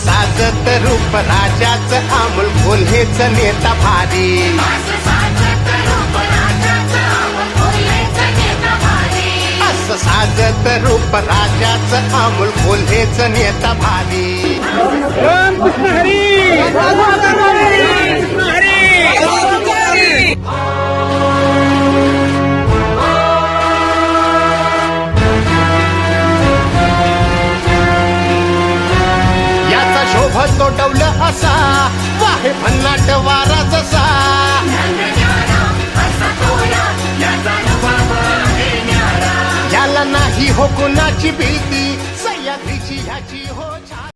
साजत रूप राजाचं अमोल कोल्हेच नेता भारी असं साजत रूप राजाचं अमोल कोल्हेच नेता भारी राम कृष्ण हरी कृष्ण हरी याचा शोभ तो डवलं असा वाहे भन्नाट वारा जसा याला नाही हो कुणाची भीती सह्याद्रीची ह्याची हो